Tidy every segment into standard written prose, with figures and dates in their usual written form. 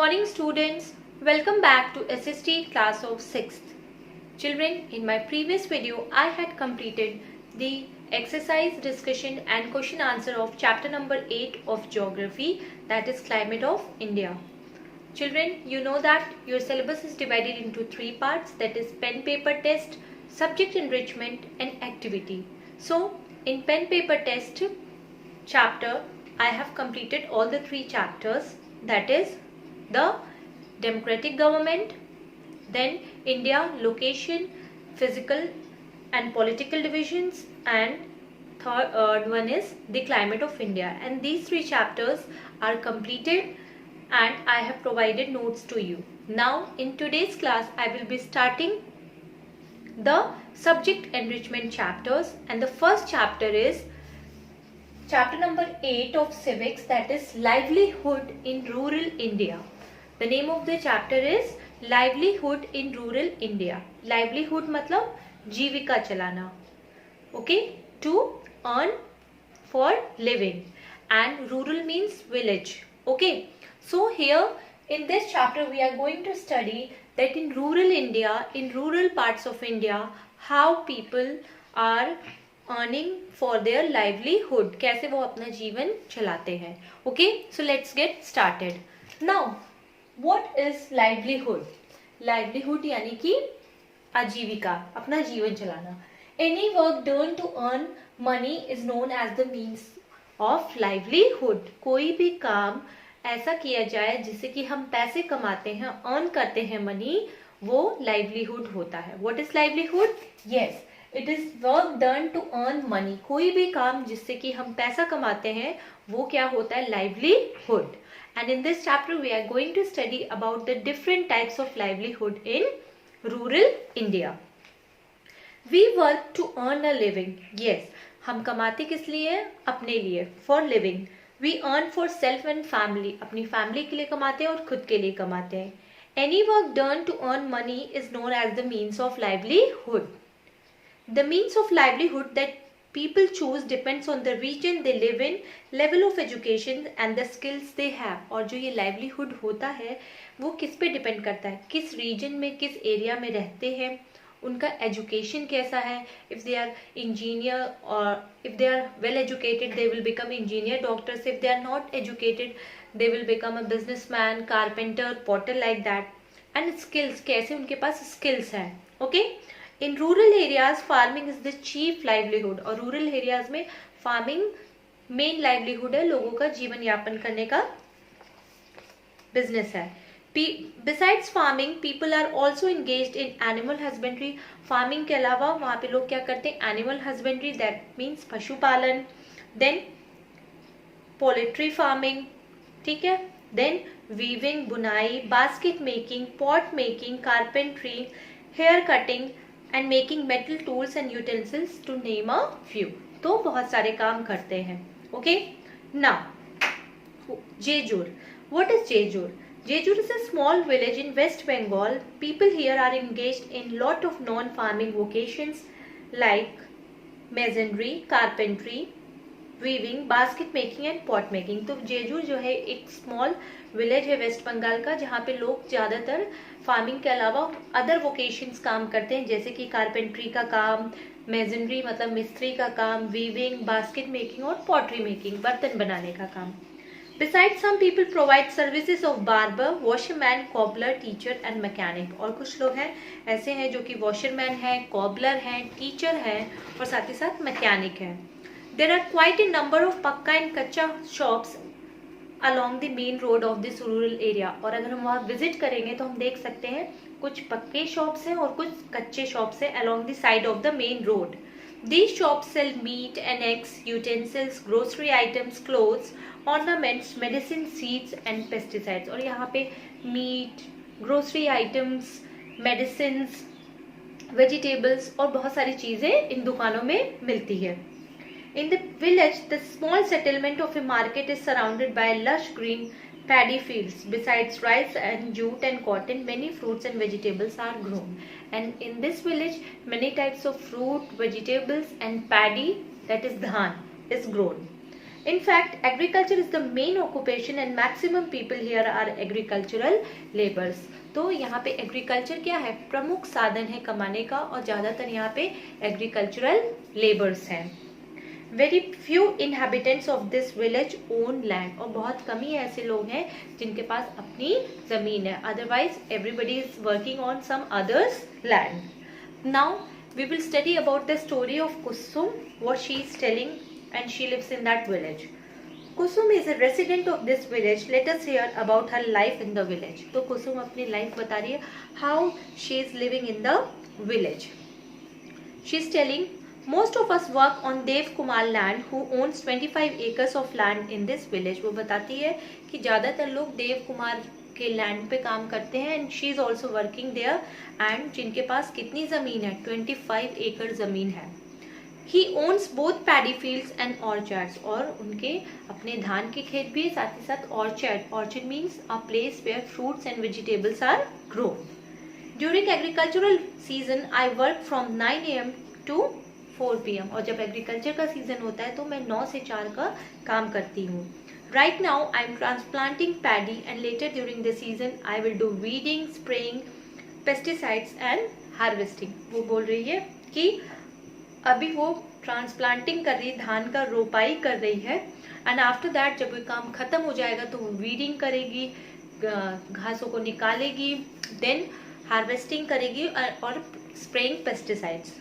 morning students, welcome back to SST class of 6th. Children, in my previous video I had completed the exercise discussion and question answer of chapter number 8 of geography, that is climate of India. Children, you know that your syllabus is divided into 3 parts, that is pen paper test, subject enrichment and activity. So in pen paper test chapter I have completed all the 3 chapters, that is the democratic government, then India, location, physical and political divisions, and third one is the climate of India. And these 3 chapters are completed and I have provided notes to you. Now in today's class I will be starting the subject enrichment chapters, and the first chapter is chapter number 8 of civics, that is livelihood in rural India. The name of the chapter is livelihood in rural India. Livelihood मतलब जीविका चलाना, okay, to earn for living, and rural means village, okay. So here in this chapter we are going to study that in rural India, in rural parts of India, how people are earning for their livelihood, कैसे वो अपना जीवन चलाते हैं. Okay, so let's get started. Now what is livelihood? Livelihood यानी कि आजीविका, अपना जीवन चलाना. Any work done to earn money is known as the means of livelihood. कोई भी काम ऐसा किया जाए जिससे कि हम पैसे कमाते हैं, earn करते हैं money, वो livelihood होता है. What is livelihood? Yes, it is work done to earn money. कोई भी काम जिससे कि हम पैसा कमाते हैं वो क्या होता है? livelihood. And in this chapter we are going to study about the different types of livelihood in rural India. We work to earn a living. Yes, हम कमाते किस लिए? अपने लिए, for living. We earn for self and family. अपनी family के लिए कमाते हैं और खुद के लिए कमाते हैं. Any work done to earn money is known as the means of livelihood. The means of livelihood that people choose depends on the region they live in, level of education and the skills they have. और जो ये livelihood होता है वो किस पे depend करता है? किस region में, किस एरिया में रहते हैं, उनका एजुकेशन कैसा है. If they are engineer or if they are well educated they will become engineer, doctors. If they are not educated they will become a businessman, carpenter, potter, like that. And skills, कैसे उनके पास skills हैं. Okay. In rural areas farming is the chief livelihood. और rural areas में farming main livelihood है, लोगों का जीवन यापन करने का business है. Besides farming people are also engaged in animal husbandry. Farming के अलावा वहाँ पे लोग क्या करते हैं? Animal husbandry, that means पशुपालन. Then poultry farming, ठीक है. Then weaving, बुनाई, basket making, pot making, carpentry, hair cutting and making metal tools and utensils, to name a few. तो बहुत सारे काम करते हैं. Okay. Now Jejur. What is Jejur? Jejur is a small village in West Bengal. People here are engaged in lot of non-farming vocations like masonry, carpentry, weaving, basket making and pot making. तो जेजूर जो है एक small village है waste Bengal का, जहाँ पे लोग ज़्यादातर फार्मिंग के अलावा अदर वोकेशंस काम करते हैं, जैसे कि कारपेंट्री का काम, मेजनरी मतलब मिस्त्री का काम, वीविंग, बास्केट मेकिंग और पॉटरी मेकिंग, बर्तन बनाने का काम. Besides, some people provide services of barber, washerman, cobbler, teacher and mechanic. और कुछ लोग हैं ऐसे हैं जो कि वॉशरमैन हैं, कॉबलर हैं, टीचर हैं और साथ ही साथ मैकेनिक हैं. There are quite a number of पक्का and कच्चा shops along the main road of this rural area. और अगर हम वहाँ विजिट करेंगे तो हम देख सकते हैं कुछ पक्के शॉप्स हैं और कुछ कच्चे शॉप्स हैं along the side of the main road. These shops sell meat and eggs, utensils, grocery items, clothes, ornaments, medicine, seeds and pesticides. और यहाँ पे meat, grocery items, medicines, vegetables और बहुत सारी चीज़ें इन दुकानों में मिलती है. In the village, the small settlement of a market is surrounded by lush green paddy fields. Besides rice and jute and cotton, many fruits and vegetables are grown. And in this village, many types of fruit, vegetables and paddy, that is dhan, is grown. In fact, agriculture is the main occupation and maximum people here are agricultural laborers. तो यहाँ पे agriculture क्या है, प्रमुख साधन है कमाने का, और ज़्यादातर यहाँ पे एग्रीकल्चरल लेबर्स हैं. Very few inhabitants of this village own land, और बहुत कम ही ऐसे लोग हैं जिनके पास अपनी ज़मीन है. Otherwise, everybody is working on some others' land. Now, we will study about the story of Kusum, what she is telling, and she lives in that village. Kusum is a resident of this village. Let us hear about her life in the village. तो कुसुम अपनी life बता रही है, how she is living in the village. She is telling, most of us work on Dev Kumar land, who owns 25 acres of land in this village. वो बताती है कि ज़्यादातर लोग देव कुमार के लैंड पे काम करते हैं, and she is also working there, and जिनके पास कितनी ज़मीन है, 25 एकड़ ज़मीन है. He owns both paddy fields and orchards, और उनके अपने धान के खेत भी, साथ ही साथ orchard. Orchard means a place where fruits and vegetables are grown. During agricultural season, I work from 9 AM to 4 PM, और जब एग्रीकल्चर का सीजन होता है तो मैं 9 से 4 का काम करती हूँ. Right now, I am transplanting paddy, and later during the season, I will do weeding, spraying, pesticides and harvesting. वो बोल रही है कि अभी वो ट्रांसप्लांटिंग कर रही है, धान का रोपाई कर रही है, एंड आफ्टर दैट जब वो काम खत्म हो जाएगा तो वो वीडिंग करेगी, घासों को निकालेगी, देन हार्वेस्टिंग करेगी और spraying pesticides.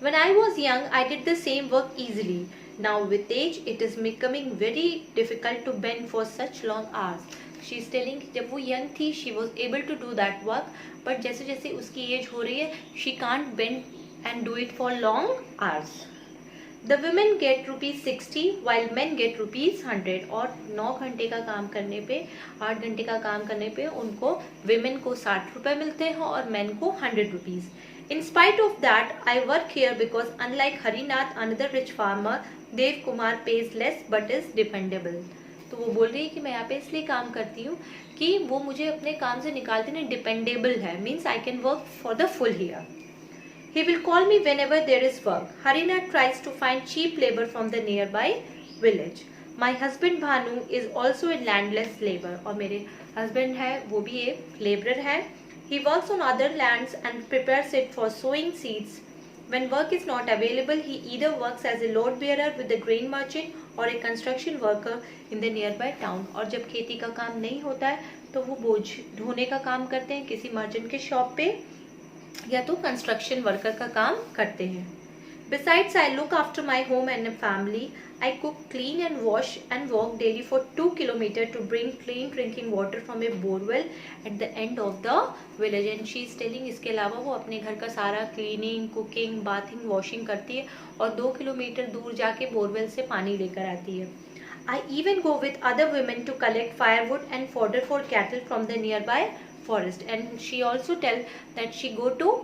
When I was young, I did the same work easily. Now with age, it is becoming very difficult to bend for such long hours. She is telling, जब वो young थी, she was able to do that work, but जैसे जैसे उसकी as हो रही है, she can't bend and do it for long hours. The women get ₹60 while men get ₹100, और 9 घंटे का काम करने पे, 8 घंटे का काम करने पे उनको women को 60 रुपए मिलते हैं और men को 100 rupees. In spite of that, I work here because unlike Harinath, another rich farmer, Dev Kumar pays less but is dependable. तो वो बोल रही है कि मैं यहाँ पे इसलिए काम करती हूँ कि वो मुझे अपने काम से निकालते नहीं, डिपेंडेबल है, means I can work for the full here. He will call me whenever there is work. Harinath tries to find cheap labor from the nearby village. My husband Bhanu is also a landless laborer, और मेरे husband है वो भी एक laborer है. He works on other lands and prepares it for sowing seeds. When work is not available, he either works as a load bearer with the grain merchant or a construction worker in the nearby town. और जब खेती का काम नहीं होता है तो वो बोझ ढोने का काम करते हैं किसी मर्चेंट के शॉप पे, या तो कंस्ट्रक्शन वर्कर का काम करते हैं. Besides, I look after my home and family. I cook, clean and wash and walk daily for 2 kilometers to bring clean drinking water from a borewell at the end of the village. And she is telling, इसके अलावा वो अपने घर का सारा cleaning, cooking, bathing, washing करती है और 2 किलोमीटर दूर जाके बोरवेल से पानी लेकर आती है. I even go with other women to collect firewood and fodder for cattle from the nearby forest. And she also tell that she go to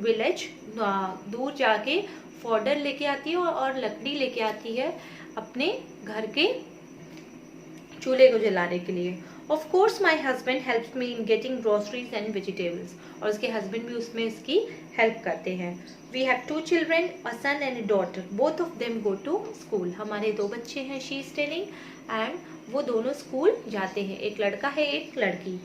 village, दूर जाके फॉडर लेके आती है और लकड़ी लेके आती है अपने घर के चूल्हे को जलाने के लिए. Of course, my husband helps me in getting groceries and vegetables. और उसके हस्बैंड भी उसमें इसकी हेल्प करते हैं. We have 2 children, a son and a daughter. Both of them go to school. हमारे 2 बच्चे हैं, she is telling, and वो दोनों स्कूल जाते हैं. एक लड़का है, एक लड़की.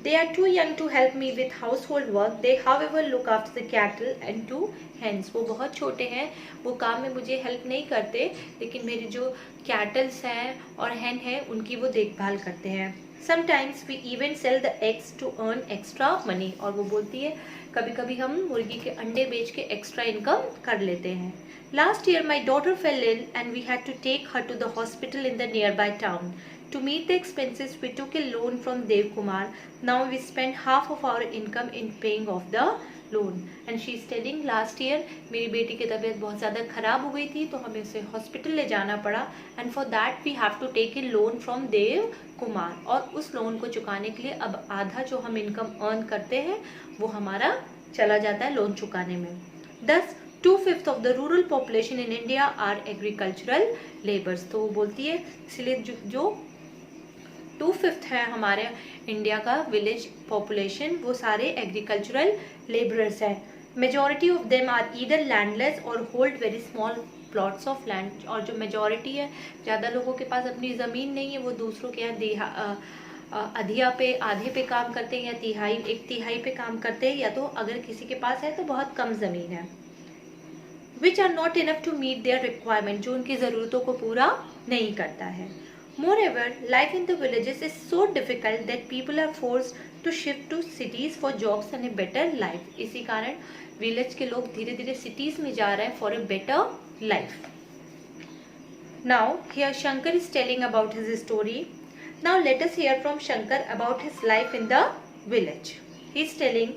They are too young to help me with household work. They, however, look after the cattle and 2 hens. वो बहुत छोटे हैं, वो काम में मुझे हेल्प नहीं करते, लेकिन मेरे जो कैटल्स हैं और hen हैं उनकी वो देखभाल करते हैं. Sometimes we even sell the eggs to earn extra money. और वो बोलती है कभी कभी हम मुर्गी के अंडे बेच के एक्स्ट्रा इनकम कर लेते हैं. Last year my daughter fell ill and we had to take her to the hospital in the nearby town. To meet the expenses, we took a loan from Dev Kumar. Now we spend half of our income in paying off the loan. And she is telling, last year मेरी बेटी की तबीयत बहुत ज़्यादा ख़राब हो गई थी तो हमें उसे हॉस्पिटल ले जाना पड़ा. And for that we have to take a loan from Dev Kumar. और उस लोन को चुकाने के लिए अब आधा जो हम इनकम अर्न करते हैं वो हमारा चला जाता है लोन चुकाने में. Thus 2/5 of the rural population in India are agricultural laborers. तो वो बोलती है इसलिए जो 2/5 है हमारे इंडिया का विलेज पॉपुलेशन वो सारे एग्रीकल्चरल लेबरर्स हैं. Majority of them are either landless और hold very small plots of land, और जो मेजॉरिटी है, ज़्यादा लोगों के पास अपनी ज़मीन नहीं है, वो दूसरों के यहाँ अधिया पे, आधे पे काम करते हैं, या तिहाई, एक तिहाई पे काम करते हैं, या तो अगर किसी के पास है तो बहुत कम ज़मीन है। Which are not enough to meet their requirement, जो उनकी ज़रूरतों को पूरा नहीं करता है। Moreover, life in the villages is so difficult that people are forced to shift to cities for jobs and a better life. इसी कारण विलेज के लोग धीरे धीरे सिटीज में जा रहे हैं for a better life. Now, here Shankar is telling about his story. Now let us hear from Shankar about his life in the village. He is telling,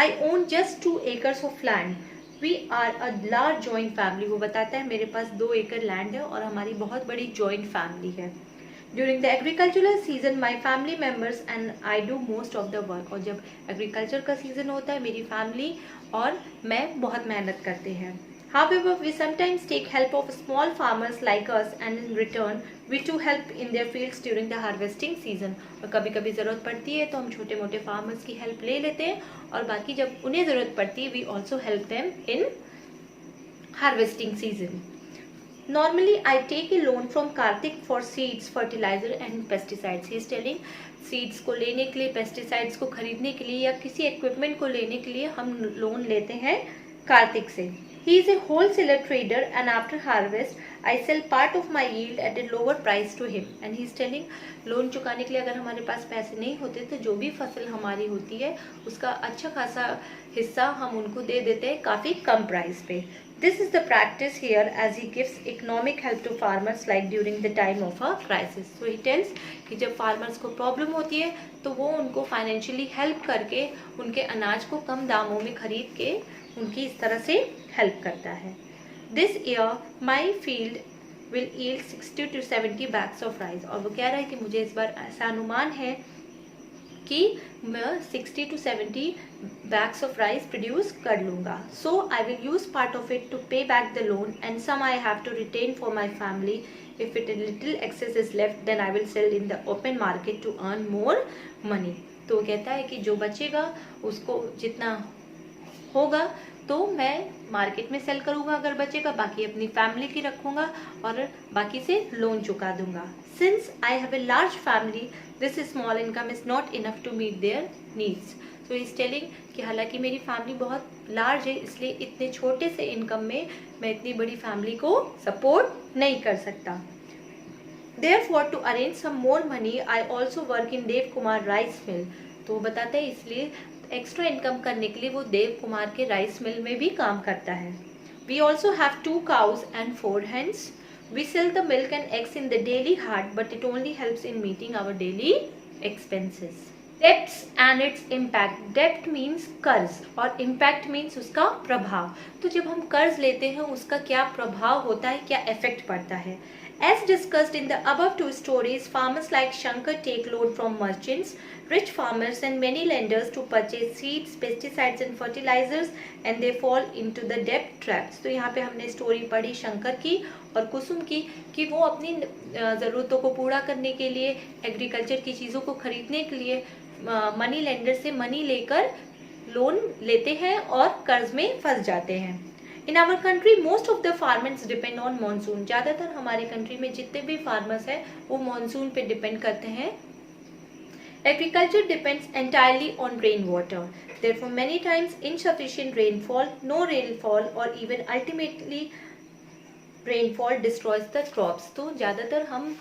I own just 2 acres of land. We are a large joint family. वो बताता है मेरे पास 2 एकड़ land है और हमारी बहुत बड़ी जॉइंट फैमिली है. During the agricultural season, my family members and I do most of the work. और जब एग्रीकल्चर का सीजन होता है, मेरी फैमिली और मैं बहुत मेहनत करते हैं. However, we sometimes take help of small farmers like us, and in return, we too help in their fields during the harvesting season. और कभी कभी ज़रूरत पड़ती है तो हम छोटे मोटे फार्मर्स की हेल्प ले लेते हैं, और बाकी जब उन्हें ज़रूरत पड़ती है, we also help them in harvesting season. Normally, I take a loan from Karthik for seeds, fertilizer and pesticides. He is telling, seeds को लेने के लिए, pesticides को खरीदने के लिए, या किसी equipment को लेने के लिए हम लोन लेते हैं कार्तिक से. He is a wholesaler trader, and after harvest, I sell part of my yield at a lower price to him. And he is telling, loan चुकाने के लिए अगर हमारे पास पैसे नहीं होते तो जो भी फसल हमारी होती है उसका अच्छा खासा हिस्सा हम उनको दे देते हैं काफ़ी कम प्राइस पे. This is the practice here as he gives economic help to farmers like during the time of a crisis. So he tells कि जब farmers को problem होती है तो वो उनको financially help करके उनके अनाज को कम दामों में खरीद के उनकी इस तरह से help करता है. This year my field will yield 60 to 70 bags of rice. और वो कह रहा है कि मुझे इस बार ऐसा अनुमान है कि मैं 60 to 70 bags of rice produce कर लूँगा. So I will use part of it to pay back the loan, and some I have to retain for my family. If it a little excess is left, then I will sell in the open market to earn more money. तो कहता है कि जो बचेगा उसको जितना होगा तो मैं मार्केट में सेल करूँगा अगर बचेगा, बाकी अपनी फैमिली की रखूँगा और बाकी से लोन चुका दूँगा. Since I have a large family, this small income is not enough to meet their needs. So he is telling कि हालांकि मेरी फैमिली बहुत लार्ज है, इसलिए इतने छोटे से इनकम में मैं इतनी बड़ी फैमिली को सपोर्ट नहीं कर सकता. Therefore, to arrange some more money, I also work in Dev Kumar rice mill. तो वो बताते हैं इसलिए एक्स्ट्रा इनकम करने के लिए वो देव कुमार के राइस मिल में भी काम करता है. We also have 2 cows and 4 hens. We sell the milk and eggs in the daily hut, but it only helps in meeting our daily expenses. Debts and its impact. Debt means कर्ज और impact means उसका प्रभाव. तो जब हम कर्ज लेते हैं उसका क्या प्रभाव होता है, क्या इफेक्ट पड़ता है. As discussed in the above 2 stories, farmers like Shankar take loan from merchants, rich farmers and many lenders to purchase seeds, pesticides and fertilizers, and they fall into the debt traps. तो यहाँ पे हमने story पढ़ी शंकर की और कुसुम की कि वो अपनी ज़रूरतों को पूरा करने के लिए, एग्रीकल्चर की चीज़ों को खरीदने के लिए मनी लेंडर से मनी लेकर लोन लेते हैं और कर्ज में फंस जाते हैं. In our country, most of the farmers depend on monsoon. ज़्यादातर हमारे कंट्री में जितने भी फार्मर्स हैं वो मानसून पे डिपेंड करते हैं. Agriculture depends entirely on rainwater. Therefore, many times insufficient rainfall, no rainfall, or even ultimately rainfall destroys the crops. तो ज़्यादातर हम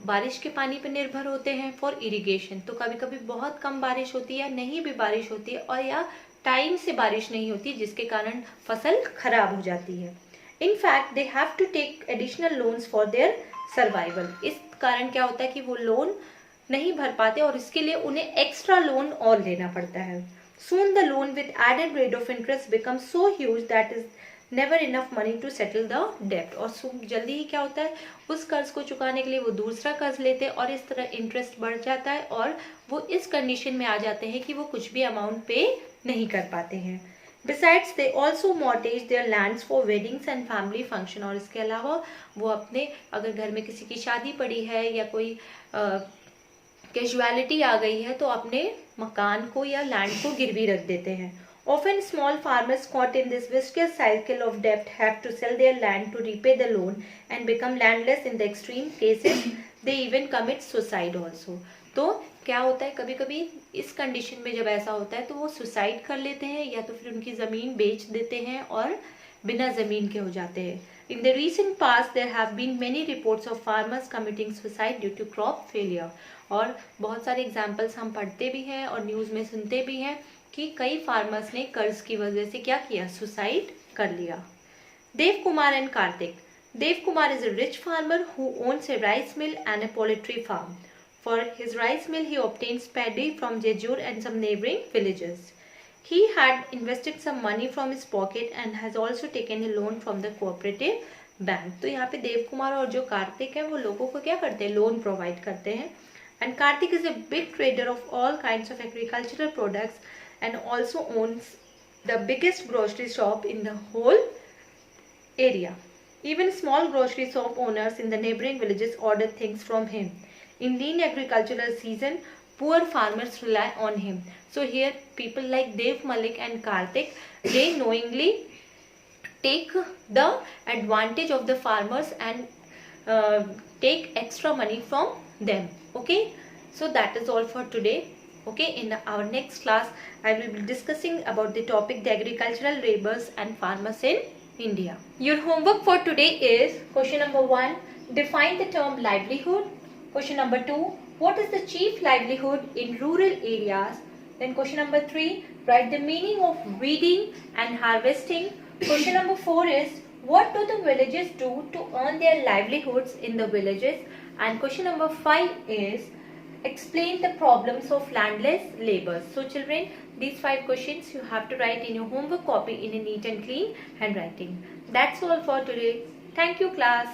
बारिश के पानी पर निर्भर होते हैं फॉर इरिगेशन. तो कभी कभी बहुत कम बारिश होती है या नहीं भी बारिश होती है, और या टाइम से बारिश नहीं होती जिसके कारण फसल खराब हो जाती है. In fact they have to take additional loans for their survival. इस कारण क्या होता है कि वो लोन नहीं भर पाते और इसके लिए उन्हें एक्स्ट्रा लोन और लेना पड़ता है. Soon the loan with added rate of interest becomes so huge that is never enough money to settle the debt. और जल्दी ही क्या होता है, उस कर्ज को चुकाने के लिए वो दूसरा कर्ज लेते हैं और इस तरह इंटरेस्ट बढ़ जाता है और वो इस कंडीशन में आ जाते हैं कि वो कुछ भी अमाउंट पे नहीं कर पाते हैं. Besides, they also mortgage their lands for weddings and family function. और इसके अलावा वो अपने अगर घर में किसी की शादी पड़ी है या कोई कैजुअलिटी आ गई है तो अपने मकान को या लैंड को गिरवी रख देते हैं. Often small farmers caught in this vicious cycle of debt have to sell their land to repay the loan and become landless. In the extreme cases they even commit suicide also. तो क्या होता है, कभी कभी इस condition में जब ऐसा होता है तो वो सुसाइड कर लेते हैं या तो फिर उनकी ज़मीन बेच देते हैं और बिना ज़मीन के हो जाते हैं. In the recent past there have been many reports of farmers committing suicide due to crop failure. और बहुत सारे एग्जाम्पल्स हम पढ़ते भी हैं और न्यूज़ में सुनते भी हैं कि कई फार्मर्स ने कर्ज की वजह से क्या किया, सुसाइड कर लिया. Dev Kumar and Kartik. Dev Kumar is a rich farmer who owns a rice mill and a poultry farm. For his rice mill, he obtains paddy from Jejur and some neighboring villages. He had invested some money from his pocket and has also taken a loan from the cooperative bank. तो यहाँ पे देव कुमार और जो कार्तिक है वो लोगों को क्या करते हैं, लोन प्रोवाइड करते हैं. And Karthik is a big trader of all kinds of agricultural products and also owns the biggest grocery shop in the whole area. Even small grocery shop owners in the neighboring villages order things from him. In lean agricultural season, poor farmers rely on him. So here people like Dev Malik and Karthik, they knowingly take the advantage of the farmers and take extra money from them. Okay, so that is all for today. Okay, in our next class I will be discussing about the topic the agricultural laborers and farmers in India. Your homework for today is question number 1, define the term livelihood. Question number 2, what is the chief livelihood in rural areas? Then question number 3, write the meaning of weeding and harvesting. Question number 4 is what do the villagers do to earn their livelihoods in the villages? And question number 5 is explain the problems of landless labour. So children, these 5 questions you have to write in your homework copy in a neat and clean handwriting. That's all for today. Thank you class.